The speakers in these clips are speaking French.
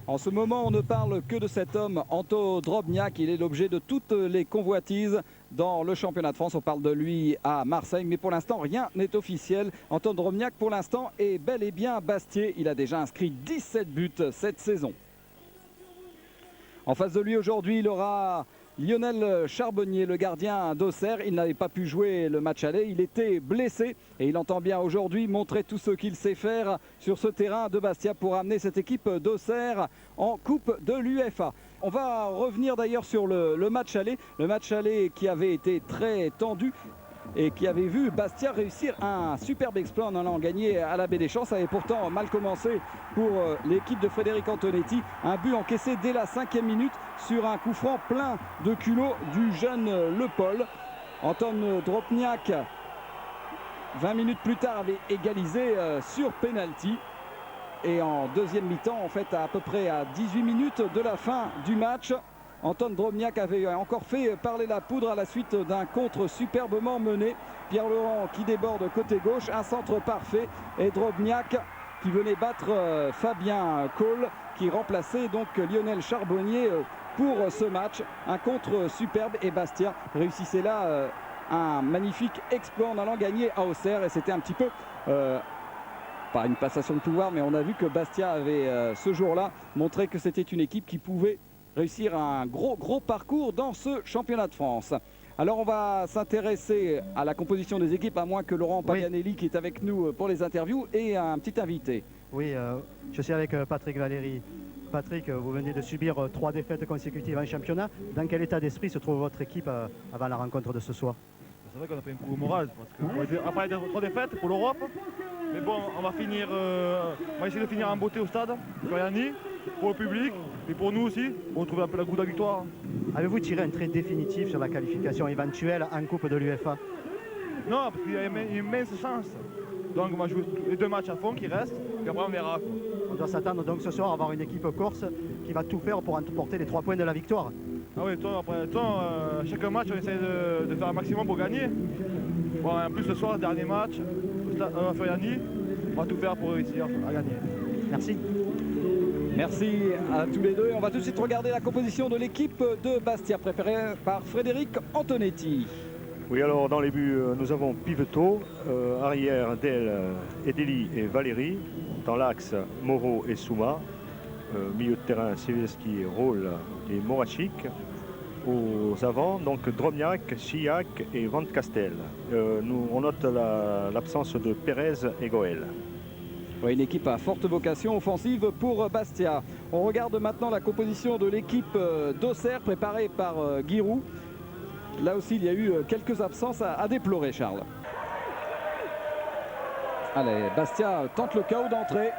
En ce moment, on ne parle que de cet homme, Anto Drobniak. Il est l'objet de toutes les convoitises dans le championnat de France. On parle de lui à Marseille, mais pour l'instant, rien n'est officiel. Anto Drobniak, pour l'instant, est bel et bien bastier. Il a déjà inscrit 17 buts cette saison. En face de lui aujourd'hui, il aura Lionel Charbonnier, le gardien d'Auxerre. Il n'avait pas pu jouer le match aller, il était blessé et il entend bien aujourd'hui montrer tout ce qu'il sait faire sur ce terrain de Bastia pour amener cette équipe d'Auxerre en Coupe de l'UEFA. On va revenir d'ailleurs sur le match aller qui avait été très tendu et qui avait vu Bastia réussir un superbe exploit en allant gagner à la Baie des Champs. Ça avait pourtant mal commencé pour l'équipe de Frédéric Antonetti. Un but encaissé dès la 5e minute sur un coup franc plein de culot du jeune Le Paul. Anton Drobniak, 20 minutes plus tard, avait égalisé sur penalty. Et en deuxième mi-temps, en fait, à peu près à 18 minutes de la fin du match, Anton Drobniak avait encore fait parler la poudre à la suite d'un contre superbement mené. Pierre Laurent qui déborde côté gauche, un centre parfait. Et Drobniak qui venait battre Fabien Cole, qui remplaçait donc Lionel Charbonnier pour ce match. Un contre superbe et Bastia réussissait là un magnifique exploit en allant gagner à Auxerre. Et c'était un petit peu... pas une passation de pouvoir, mais on a vu que Bastia avait ce jour-là montré que c'était une équipe qui pouvait réussir un gros parcours dans ce championnat de France. Alors on va s'intéresser à la composition des équipes, à moins que Laurent Paganelli, qui est avec nous pour les interviews, et un petit invité. Oui, je suis avec Patrick Valéry. Patrick, vous venez de subir 3 défaites consécutives en championnat. Dans quel état d'esprit se trouve votre équipe avant la rencontre de ce soir? C'est vrai qu'on a pris un coup au moral, parce qu'après 3 défaites pour l'Europe, mais bon, on va essayer de finir en beauté au stade, pour le public et pour nous aussi, pour trouver un peu la goût de la victoire. Avez-vous tiré un trait définitif sur la qualification éventuelle en Coupe de l'UEFA? Non, parce qu'il y a une immense chance. Donc on va jouer les 2 matchs à fond qui restent, et après on verra. On doit s'attendre donc ce soir à avoir une équipe corse qui va tout faire pour emporter les 3 points de la victoire. Ah oui, chaque match on essaie de faire un maximum pour gagner. Bon, en plus ce soir, dernier match, à Furiani, on va tout faire pour réussir à gagner. Merci. Merci à tous les deux. On va tout de suite regarder la composition de l'équipe de Bastia, préparée par Frédéric Antonetti. Oui, alors dans les buts, nous avons Piveteau, arrière Del, Edeli et Valéry. Dans l'axe, Moreau et Souma. Milieu de terrain, Siveski, Roll et Morachic. Aux avants, donc Drobniak, Chiac et Van Castel. On note l'absence de Pérez et Goël. Oui, une équipe à forte vocation offensive pour Bastia. On regarde maintenant la composition de l'équipe d'Auxerre préparée par Giroud. Là aussi, il y a eu quelques absences à déplorer, Charles. Allez, Bastia tente le chaos d'entrée.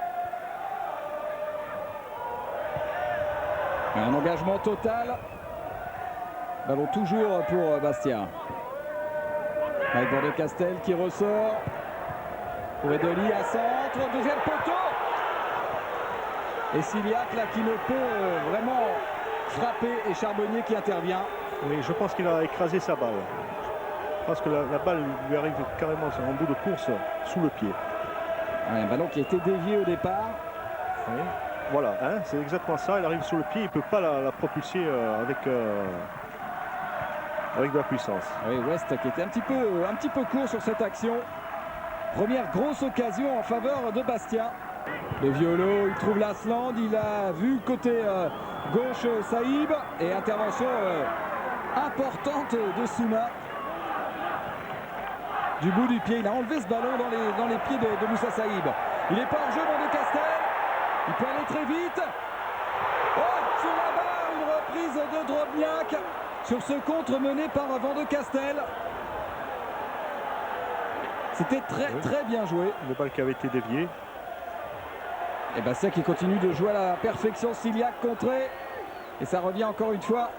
Un engagement total. Ballon toujours pour Bastia. Avec Van de Castel qui ressort. Pour Edeli à centre. Deuxième poteau. Et Siliac là qui ne peut vraiment frapper. Et Charbonnier qui intervient. Oui, je pense qu'il a écrasé sa balle. Je pense que la balle lui arrive carrément en bout de course sous le pied. Ouais, un ballon qui a été dévié au départ. Oui. Voilà, hein, c'est exactement ça. Il arrive sous le pied, il ne peut pas la propulser avec de la puissance. Oui, West qui était un petit peu court sur cette action. Première grosse occasion en faveur de Bastia. Le Violo, il trouve l'Asland, il a vu côté gauche Saïb et intervention importante de Souma. Du bout du pied, il a enlevé ce ballon dans les pieds de Moussa Saïb. Il n'est pas en jeu, Van de Castel. Il peut aller très vite. Oh, sur la barre, une reprise de Drobniak sur ce contre mené par Van de Castel. C'était très bien joué. Le balle qui avait été dévié. Et Bastia qui continue de jouer à la perfection. Siliac contré. Et ça revient encore une fois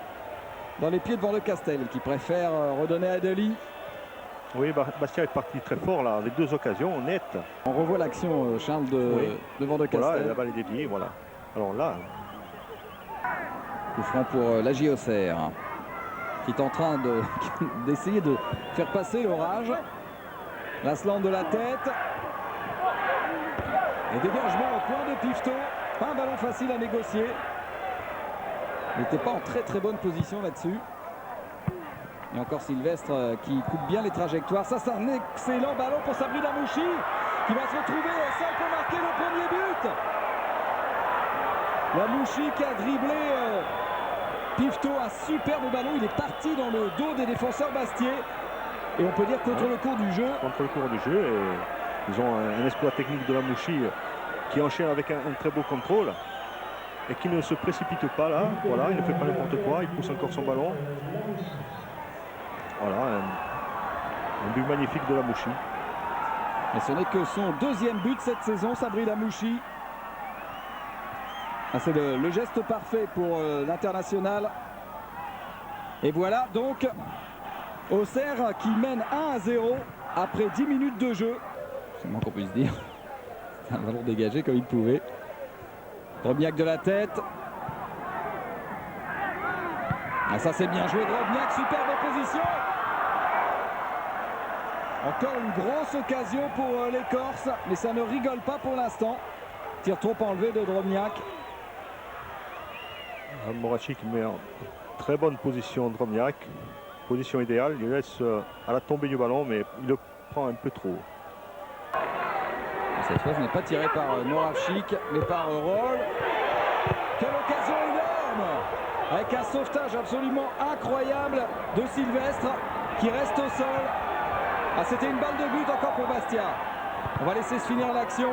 dans les pieds de Van de Castel qui préfère redonner à Edeli. Oui, Bastia est parti très fort là, avec 2 occasions nettes. On revoit l'action, Charles, de Van de Castel. Voilà, la balle est déviée, voilà. Alors là... Coup franc pour la JOCR, qui est en train d'essayer de faire passer l'orage. L'Asland de la tête. Et dégagement au point de Piveteau. Pas un ballon facile à négocier. Il n'était pas en très bonne position là-dessus. Et encore Sylvestre qui coupe bien les trajectoires. Ça, c'est un excellent ballon pour Sabri Lamouchi qui va se retrouver seul pour marquer le premier but. Lamouchi qui a dribblé Pivot, un superbe ballon. Il est parti dans le dos des défenseurs bastiais. Et on peut dire contre le cours du jeu. Contre le cours du jeu. Et ils ont un exploit technique de Lamouchi qui enchaîne avec un très beau contrôle. Et qui ne se précipite pas là. Voilà, il ne fait pas n'importe quoi. Il pousse encore son ballon. Voilà, un but magnifique de Lamouchi. Et ce n'est que son deuxième but cette saison, Sabri Lamouchi. Ah, c'est le geste parfait pour l'international. Et voilà donc Auxerre qui mène 1-0 après 10 minutes de jeu. C'est le moins qu'on puisse dire. C'est un ballon dégagé comme il pouvait. Drobniak de la tête. Ah, ça c'est bien joué, Drobniak, superbe position. Encore une grosse occasion pour les Corses, mais ça ne rigole pas pour l'instant. Tir trop enlevé de Drobniak. Moravchik met en très bonne position Drobniak. Position idéale, il laisse à la tombée du ballon, mais il le prend un peu trop. Cette fois, ce n'est pas tiré par Moravchik, mais par Roll. Quelle occasion énorme! Avec un sauvetage absolument incroyable de Sylvestre qui reste au sol. Ah, c'était une balle de but encore pour Bastia. On va laisser se finir l'action.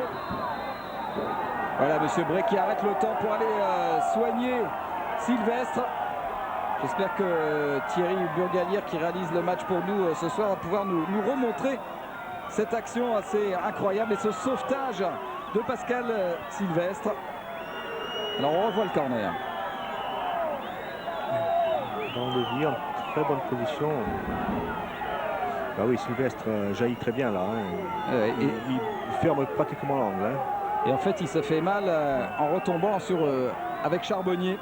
Voilà, monsieur Bray qui arrête le temps pour aller soigner Sylvestre. J'espère que Thierry Burgalière, qui réalise le match pour nous ce soir, va pouvoir nous remontrer cette action assez incroyable et ce sauvetage de Pascal Sylvestre. Alors on revoit le corner. Dans le vie, en très bonne position. Bah oui, Sylvestre jaillit très bien là. Hein. Il ferme pratiquement l'angle. Hein. Et en fait, il se fait mal en retombant avec Charbonnier.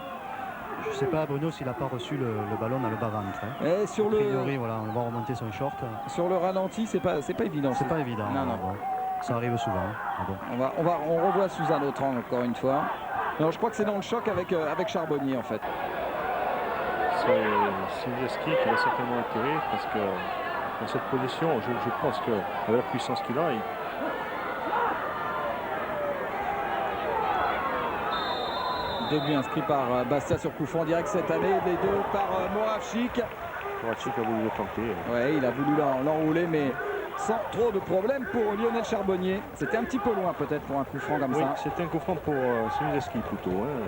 Je ne sais pas, Bruno, s'il n'a pas reçu le ballon dans le bas-ventre. Hein. Et sur le... priori, voilà, on va remonter son short. Sur le ralenti, c'est pas évident. C'est pas évident. Non. Bon. Ça arrive souvent. Ah bon. On revoit sous un autre angle encore une fois. Non, je crois que c'est dans le choc avec Charbonnier en fait. C'est Sylvestre qui va certainement atterrir parce que dans cette position, je pense qu'avec la puissance qu'il a, Deux buts inscrits par Bastia sur coup franc direct cette année, les deux par Moravchik. Moravchik a voulu le tenter. Ouais, il a voulu l'enrouler, mais sans trop de problèmes pour Lionel Charbonnier. C'était un petit peu loin peut-être pour un coup franc comme ça. C'était un coup franc pour Sylvestre plutôt. Hein.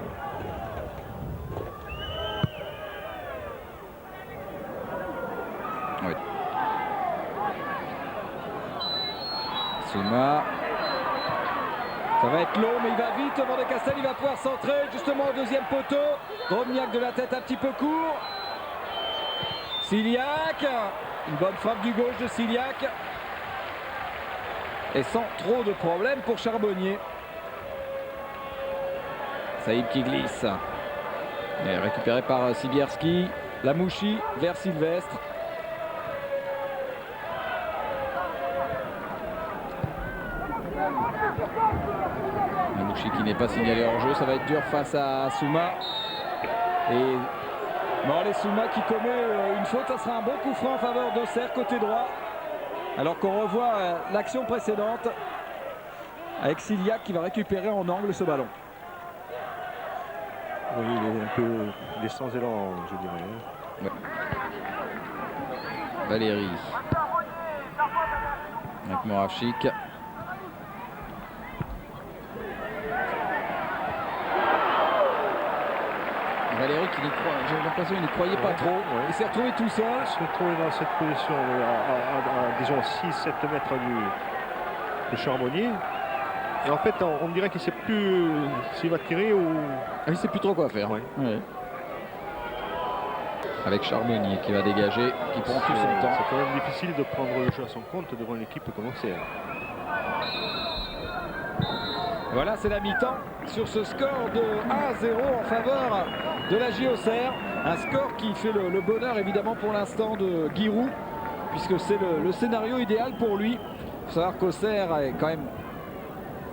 Oui. Souma. Ça va être long, mais il va vite. Van de Castel, il va pouvoir centrer justement au deuxième poteau. Drobniak de la tête un petit peu court. Ciliac. Une bonne frappe du gauche de Ciliac. Et sans trop de problèmes pour Charbonnier. Saïd qui glisse. Et récupéré par Sibierski. Lamouchi vers Sylvestre. Lamouchi qui n'est pas signalé hors jeu. Ça va être dur face à Souma. Et les Souma qui commet une faute. Ça sera un bon coup franc en faveur d'Auxerre côté droit. Alors qu'on revoit l'action précédente avec Ciliac qui va récupérer en angle ce ballon. Oui, il est un peu sans élan, je dirais. Ouais. Valérie. Avec Moravchik. Valérie qui n'y croit, j'ai l'impression qu'il n'y croyait pas trop. Ouais. Il s'est retrouvé tout seul. Il s'est retrouvé dans cette position à disons 6-7 mètres de Charbonnier. Et en fait, on dirait qu'il ne sait plus s'il va tirer ou... Il ne sait plus trop quoi faire. Ouais. Ouais. Avec Charbonnier qui va dégager, qui prend tout son temps. C'est quand même difficile de prendre le jeu à son compte devant une équipe comme Auxerre. Voilà, c'est la mi-temps sur ce score de 1-0 en faveur de la J Auxerre. Un score qui fait le bonheur évidemment pour l'instant de Giroud, puisque c'est le scénario idéal pour lui. Il faut savoir qu'Auxerre est quand même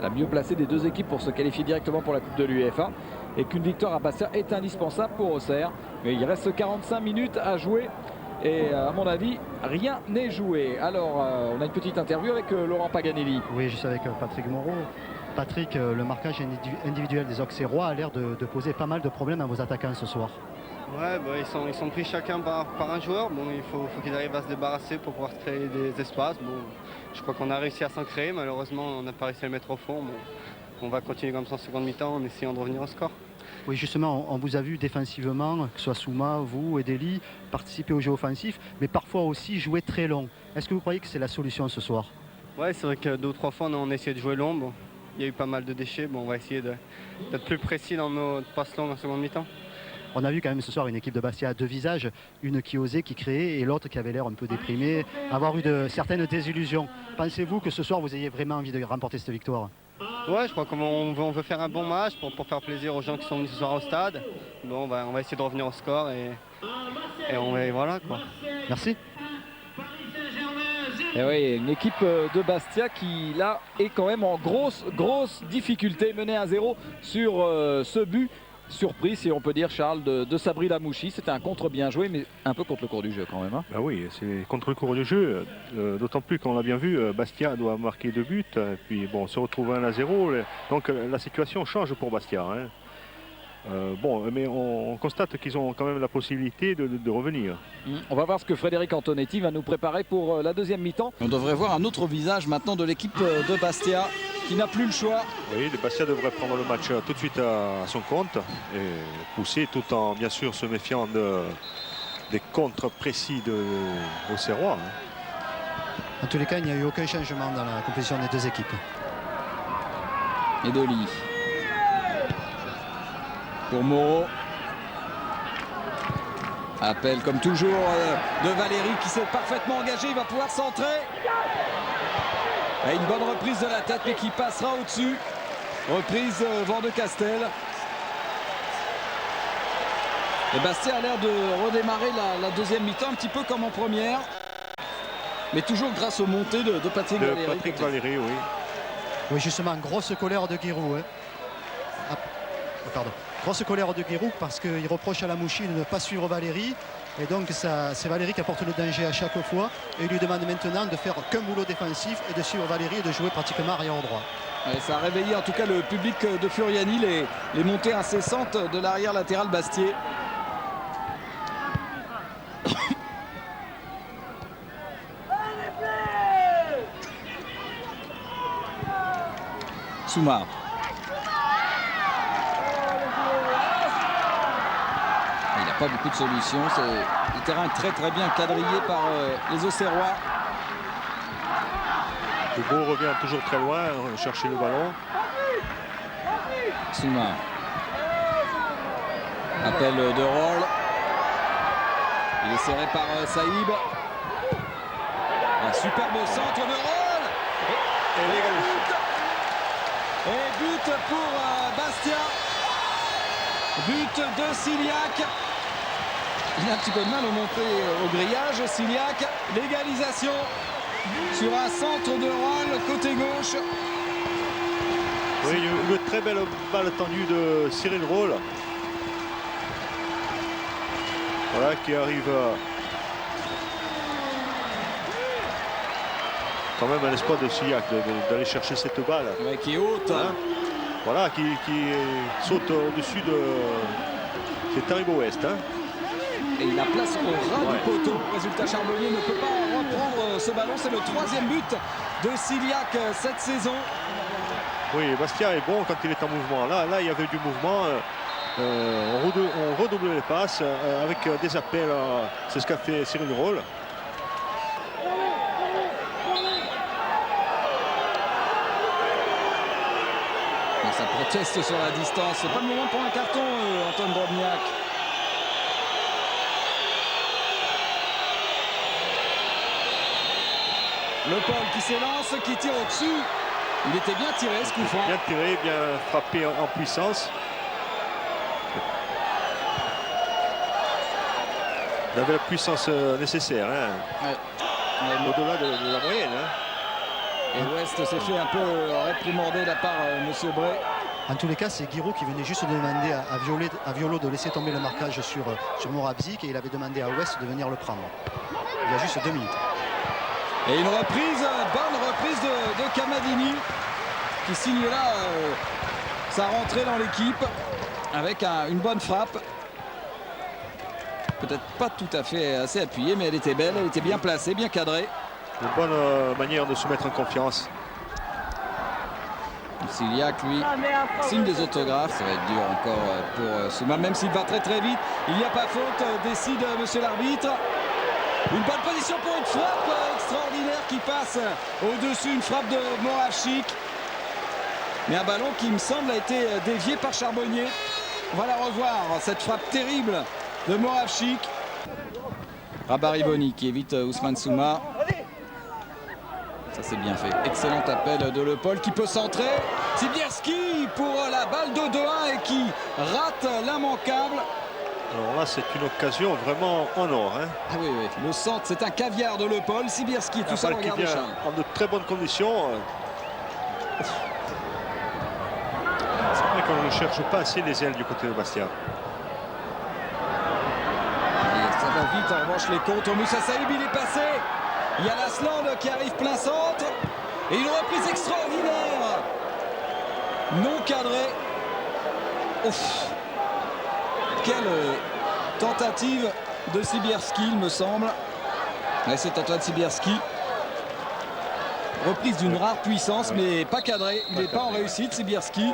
la mieux placée des deux équipes pour se qualifier directement pour la Coupe de l'UEFA. Et qu'une victoire à Bastia est indispensable pour Auxerre. Mais il reste 45 minutes à jouer. Et à mon avis, rien n'est joué. Alors, on a une petite interview avec Laurent Paganelli. Oui, je suis avec Patrick Moreau. Patrick, le marquage individuel des Auxerrois a l'air de poser pas mal de problèmes à vos attaquants ce soir. Ouais, bah, ils sont pris chacun par un joueur. Bon, il faut qu'ils arrivent à se débarrasser pour pouvoir créer des espaces. Bon, je crois qu'on a réussi à s'en créer. Malheureusement, on n'a pas réussi à le mettre au fond. Bon, on va continuer comme ça en seconde mi-temps en essayant de revenir au score. Oui, justement, on vous a vu défensivement, que ce soit Souma, vous et Deli, participer au jeu offensif, mais parfois aussi jouer très long. Est-ce que vous croyez que c'est la solution ce soir? Ouais, c'est vrai que 2 ou 3 fois, on a essayé de jouer long. Bon, il y a eu pas mal de déchets. Bon, on va essayer d'être plus précis dans nos passes longues en seconde mi-temps. On a vu quand même ce soir une équipe de Bastia à 2 visages, une qui osait, qui créait, et l'autre qui avait l'air un peu déprimée, avoir eu certaines désillusions. Pensez-vous que ce soir vous ayez vraiment envie de remporter cette victoire? Ouais, je crois qu'on veut faire un bon match pour faire plaisir aux gens qui sont venus ce soir au stade. Bon, on va essayer de revenir au score et voilà quoi. Merci. Et oui, une équipe de Bastia qui là est quand même en grosse difficulté, menée à 0 sur ce but. Surprise, si on peut dire, Charles, de Sabri Lamouchi. C'était un contre bien joué, mais un peu contre le cours du jeu quand même. Hein. Ben oui, c'est contre le cours du jeu. D'autant plus qu'on l'a bien vu, Bastia doit marquer 2 buts. Puis bon, on se retrouve 1-0. Donc la situation change pour Bastia. Hein. Bon, mais on constate qu'ils ont quand même la possibilité de revenir. On va voir ce que Frédéric Antonetti va nous préparer pour la deuxième mi-temps. On devrait voir un autre visage maintenant de l'équipe de Bastia qui n'a plus le choix. Oui, le Bastia devrait prendre le match tout de suite à son compte et pousser tout en bien sûr se méfiant des contres précis de Auxerrois. En tous les cas, il n'y a eu aucun changement dans la composition des deux équipes. Et Doli. Pour Moreau. Appel comme toujours de Valéry qui s'est parfaitement engagé. Il va pouvoir centrer. Et une bonne reprise de la tête mais qui passera au-dessus. Reprise Van de Castel. Et Bastia a l'air de redémarrer la deuxième mi-temps un petit peu comme en première. Mais toujours grâce aux montées de Patrick Valéry. Patrick Valéry, oui. Oui, justement, grosse colère de Giroud. Hein. Ah, pardon. Grosse colère de Giroud parce qu'il reproche à Lamouchi de ne pas suivre Valéry. Et donc c'est Valéry qui apporte le danger à chaque fois. Et il lui demande maintenant de faire qu'un boulot défensif et de suivre Valéry et de jouer pratiquement arrière droit. Ouais, ça a réveillé en tout cas le public de Furiani, les montées incessantes de l'arrière latéral Bastier. Souma. Il n'a pas beaucoup de solutions. Le terrain est très bien quadrillé par les Auxerrois. Hugo revient toujours très loin, chercher le ballon. Souma. Appel de Roll. Il est serré par Saïb. Un superbe centre de Roll. Et but pour Bastia. But de Ciliac. Il a un petit peu de mal à monter au grillage. Ciliac, l'égalisation sur un centre de Roll côté gauche. Oui, une très belle balle tendue de Cyril Roll. Voilà, qui arrive quand même à l'espoir de Ciliac d'aller chercher cette balle. Ouais, qui est haute. Hein, voilà, qui saute au-dessus de... C'est Taribo Ouest. Hein. Et il la place au ras du poteau. Résultat, Charbonnier ne peut pas reprendre ce ballon. C'est le 3e but de Ciliac cette saison. Oui, Bastia est bon quand il est en mouvement. Là il y avait du mouvement. On redoublait les passes avec des appels. C'est ce qu'a fait Cyril Roll. Et ça proteste sur la distance. C'est pas le moment pour un carton, Antoine Drobniak. Le Paul qui s'élance, qui tire au-dessus. Il était bien tiré ce coup franc. Bien tiré, bien frappé en puissance. Il avait la puissance nécessaire. Hein. Ouais. Au-delà de la moyenne. Hein. Et West s'est fait un peu réprimander de la part de M. Bray. En tous les cas, c'est Giroud qui venait juste de demander à Violo de laisser tomber le marquage sur Moravzik, et il avait demandé à West de venir le prendre. Il y a juste 2 minutes. Et une reprise, bonne reprise de Camadini, qui signe là sa rentrée dans l'équipe avec une bonne frappe. Peut-être pas tout à fait assez appuyée, mais elle était belle, elle était bien placée, bien cadrée. Une bonne manière de se mettre en confiance. Siliac, lui, signe des autographes. Ça va être dur encore pour Souma, même s'il va très très vite. Il n'y a pas faute, décide monsieur l'arbitre. Une bonne position pour une frappe extraordinaire qui passe au-dessus, une frappe de Moravchik. Mais un ballon qui, me semble, a été dévié par Charbonnier. On va la revoir, cette frappe terrible de Moravchik. Rabariboni qui évite Ousmane Souma. Ça, c'est bien fait. Excellent appel de Le Paul qui peut centrer. Sibierski pour la balle de 2-1 et qui rate l'immanquable. Alors là, c'est une occasion vraiment en or. Hein. Ah oui, oui. Le centre, c'est un caviar de Le Paul. Sibierski, tout ça, qui regardez vient Charles. en de très bonnes conditions. C'est vrai qu'on ne cherche pas assez les ailes du côté de Bastia. Et ça va vite, en revanche, les contres. Moussa Saïb, il est passé. Il y a Lasland qui arrive plein centre. Et une reprise extraordinaire. Non cadrée. Ouf. Quelle tentative de Sibierski, il me semble. Ouais, c'est Antoine Sibierski. Reprise d'une rare puissance, mais pas cadrée. Il n'est pas en réussite, Sibierski.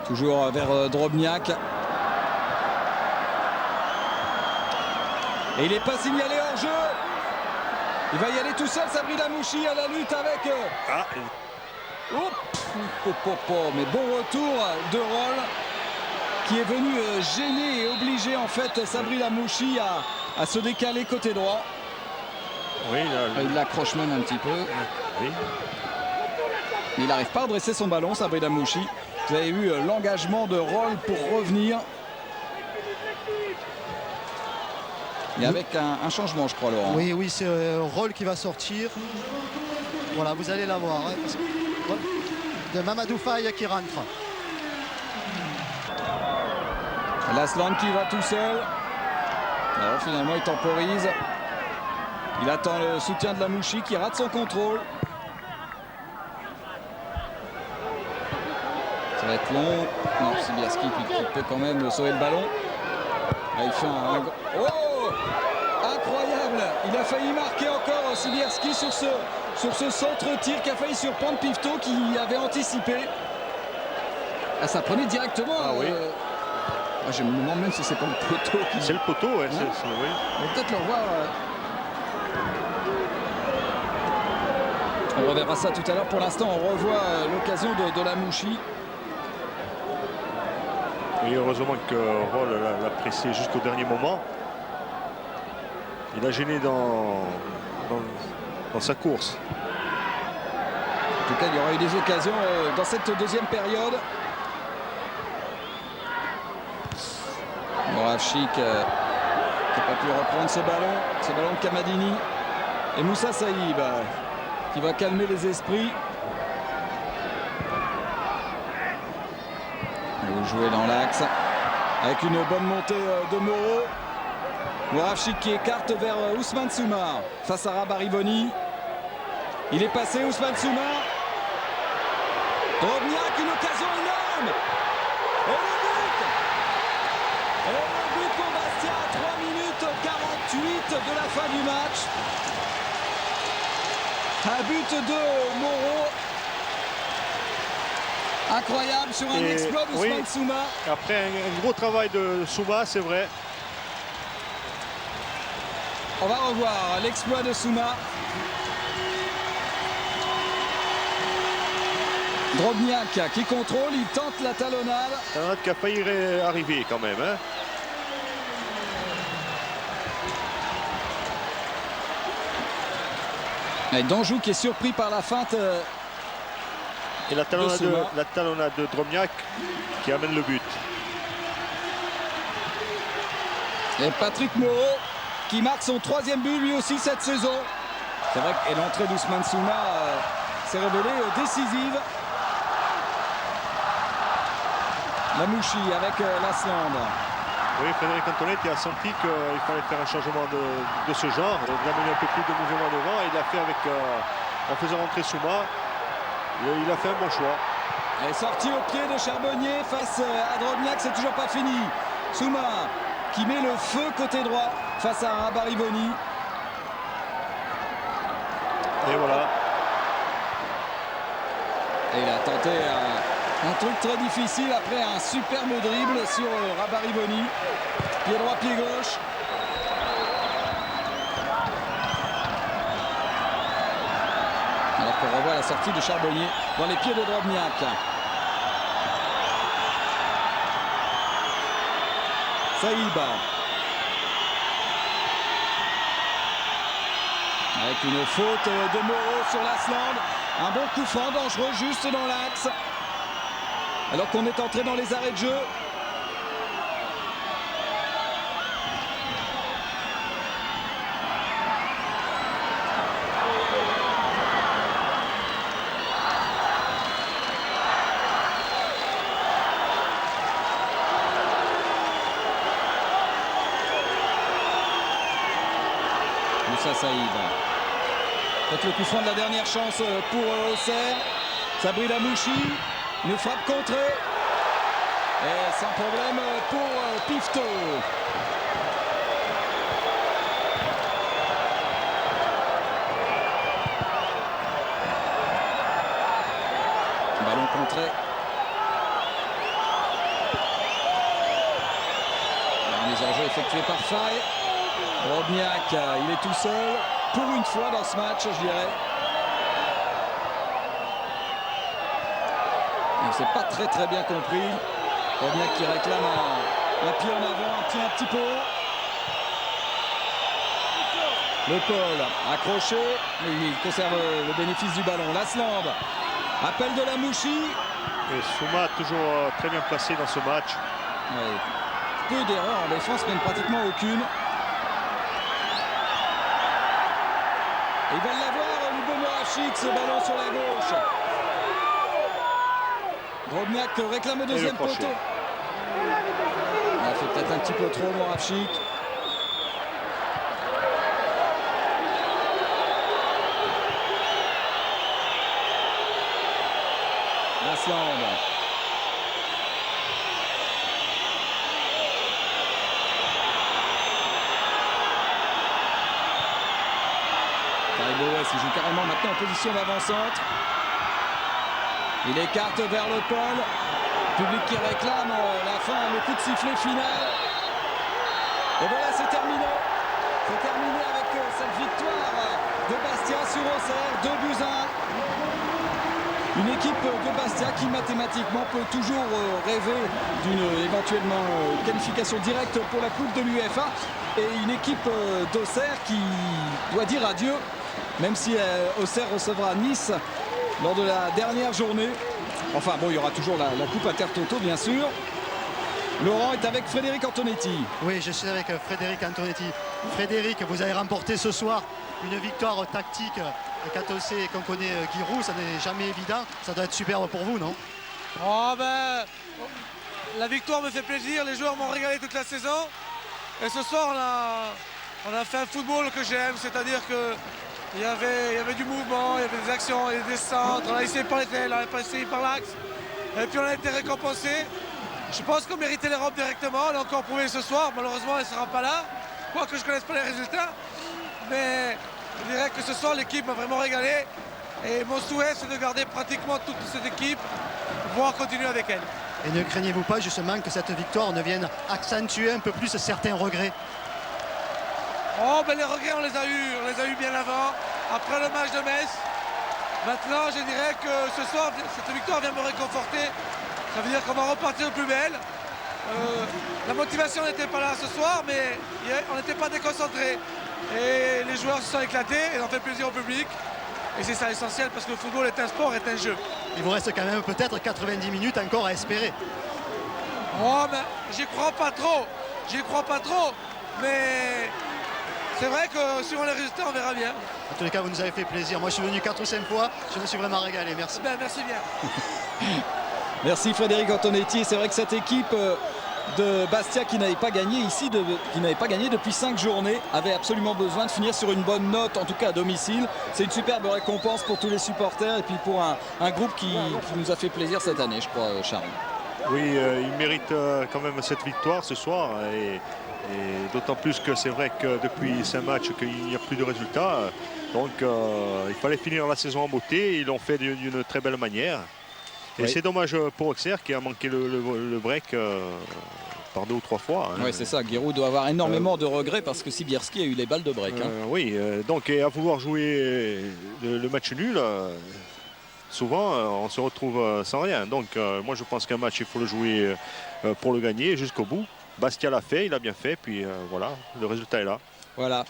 Toujours vers Drobniak. Et il n'est pas signalé hors jeu. Il va y aller tout seul, Sabri Lamouchi, à la lutte avec... Mais bon retour de Roll, qui est venu gêner et obliger en fait Sabri Lamouchi à se décaler côté droit. Oui, Il l'accroche même un petit peu. Oui. Mais il n'arrive pas à dresser son ballon, Sabri Lamouchi. Vous avez vu l'engagement de Roll pour revenir. Et avec un changement, je crois, Laurent. Oui, oui, c'est Roll qui va sortir. Voilà, vous allez la voir. Hein, de Mamadou Faye qui rentre. Lasland qui va tout seul. Alors finalement, il temporise. Il attend le soutien de Lamouchi qui rate son contrôle. Ça va être long. Non, Sibierski qui peut quand même sauver le ballon. Là, il fait Oh! Incroyable! Il a failli marquer encore Sibierski sur ce centre-tir qui a failli surprendre Pivto qui avait anticipé. Ah, ça prenait directement. Ah oui. Je me demande même si c'est pas le poteau qui... C'est le poteau, ouais, Hein? oui. On va peut-être le revoir. On reverra ça tout à l'heure. Pour l'instant, on revoit l'occasion de Lamouchi. Et heureusement que Roll l'a pressé jusqu'au dernier moment. Il a gêné dans sa course. En tout cas, il y aura eu des occasions dans cette deuxième période. Moravchik qui n'a pas pu reprendre ce ballon de Camadini. Et Moussa Saïb qui va calmer les esprits. Il va jouer dans l'axe avec une bonne montée de Moreau. Moravchik qui écarte vers Ousmane Souma face à Rabariboni. Il est passé, Ousmane Souma. Drobniak, une occasion énorme. Et le but pour Bastia à 3 minutes 48 de la fin du match. Un but de Moreau. Incroyable sur un exploit d'Ousmane Souma. Après un gros travail de Souma, c'est vrai. On va revoir l'exploit de Souma. Drobniak qui contrôle, il tente la talonnade. Talonnade qui a failli arriver quand même. Hein. Et Danjou qui est surpris par la feinte. Et la talonnade de Drobniak qui amène le but. Et Patrick Moreau qui marque son 3e but lui aussi cette saison. C'est vrai que l'entrée d'Ousmane Souma s'est révélée décisive. Lamouchi avec Lasland. Oui, Frédéric Antonetti a senti qu'il fallait faire un changement de ce genre, d'amener un peu plus de mouvement devant, et il l'a fait en faisant rentrer Souma. Il a fait un bon choix. Elle est sortie au pied de Charbonnier face à Drobniak, c'est toujours pas fini. Souma qui met le feu côté droit face à Barivoni. Et voilà. Et il a tenté un truc très difficile après un superbe dribble sur Rabarivoni. Pied droit, pied gauche. Alors qu'on revoit la sortie de Charbonnier dans les pieds de Drobniak. Saïb. Avec une faute de Moreau sur Lasland. Un bon coup franc dangereux juste dans l'axe. Alors qu'on est entré dans les arrêts de jeu. Moussa Saïd. Peut-être le coup franc de la dernière chance pour Auxerre. Sabri Lamouchi. Une frappe contrée. Et sans problème pour Pifto. Ballon contré. La mise en jeu effectuée par Faye. Drobniak, il est tout seul. Pour une fois dans ce match, je dirais. C'est pas très bien compris. Drobniak qui réclame un pied en avant, un petit peu. Le Paul accroché, mais il conserve le bénéfice du ballon. Lasland, appel de Lamouchi. Et Souma toujours très bien placé dans ce match. Ouais. Peu d'erreurs en défense, même pratiquement aucune. Et il va l'avoir, Lubo Moravchik, ce ballon sur la gauche. Drobniak réclame le deuxième poteau. Il a fait peut-être un petit peu trop, Moravchik. Lasland. Boès, il joue carrément maintenant en position d'avant-centre. Il écarte vers le Paul. Public qui réclame la fin, le coup de sifflet final. Et voilà, c'est terminé. C'est terminé avec cette victoire de Bastia sur Auxerre, 2-1. Une équipe de Bastia qui mathématiquement peut toujours rêver d'une éventuellement qualification directe pour la Coupe de l'UEFA. Et une équipe d'Auxerre qui doit dire adieu, même si Auxerre recevra Nice lors de la dernière journée. Enfin bon, il y aura toujours la Coupe Intertoto bien sûr. Laurent est avec Frédéric Antonetti. Oui, je suis avec Frédéric Antonetti. Frédéric, vous avez remporté ce soir une victoire tactique. Quand on sait qu'on connaît Giroud, ça n'est jamais évident. Ça doit être superbe pour vous, non? Oh ben, la victoire me fait plaisir. Les joueurs m'ont régalé toute la saison. Et ce soir, on a fait un football que j'aime, c'est-à-dire qu'il y avait du mouvement, il y avait des actions, il y avait des centres. On a essayé par l'étel, on a essayé par l'axe. Et puis on a été récompensé. Je pense qu'on méritait l'Europe directement. On l'a encore prouvé ce soir. Malheureusement, elle ne sera pas là. Quoique je ne connaisse pas les résultats. Mais je dirais que ce soir, l'équipe m'a vraiment régalé. Et mon souhait, c'est de garder pratiquement toute cette équipe, voire continuer avec elle. Et ne craignez-vous pas justement que cette victoire ne vienne accentuer un peu plus certains regrets? Oh ben les regrets on les a eu bien avant, après le match de Metz. Maintenant je dirais que ce soir cette victoire vient me réconforter. Ça veut dire qu'on va repartir de plus belle. La motivation n'était pas là ce soir, mais on n'était pas déconcentrés. Et les joueurs se sont éclatés et ont fait plaisir au public. Et c'est ça l'essentiel parce que le football est un sport, est un jeu. Il vous reste quand même peut-être 90 minutes encore à espérer. Oh mais j'y crois pas trop. Mais c'est vrai que suivant les résultats on verra bien. En tous les cas, vous nous avez fait plaisir. Moi, je suis venu 4 ou 5 fois. Je me suis vraiment régalé. Merci. Ben, merci bien. Merci Frédéric Antonetti. C'est vrai que cette équipe de Bastia qui n'avait pas gagné ici, qui n'avait pas gagné depuis 5 journées, avait absolument besoin de finir sur une bonne note, en tout cas à domicile. C'est une superbe récompense pour tous les supporters et puis pour un groupe qui nous a fait plaisir cette année, je crois, Charles. Oui, il mérite quand même cette victoire ce soir. Et d'autant plus que c'est vrai que depuis 5 matchs qu'il n'y a plus de résultats. Donc il fallait finir la saison en beauté. Ils l'ont fait d'une très belle manière. Et oui, c'est dommage pour Auxerre qui a manqué le break par 2 ou 3 fois. Hein. oui, c'est ça. Giroud doit avoir énormément de regrets parce que Sibierski a eu les balles de break. Oui, donc et à vouloir jouer le match nul, souvent on se retrouve sans rien. Donc moi je pense qu'un match il faut le jouer pour le gagner jusqu'au bout. Bastia l'a fait, il a bien fait, puis voilà, le résultat est là. Voilà.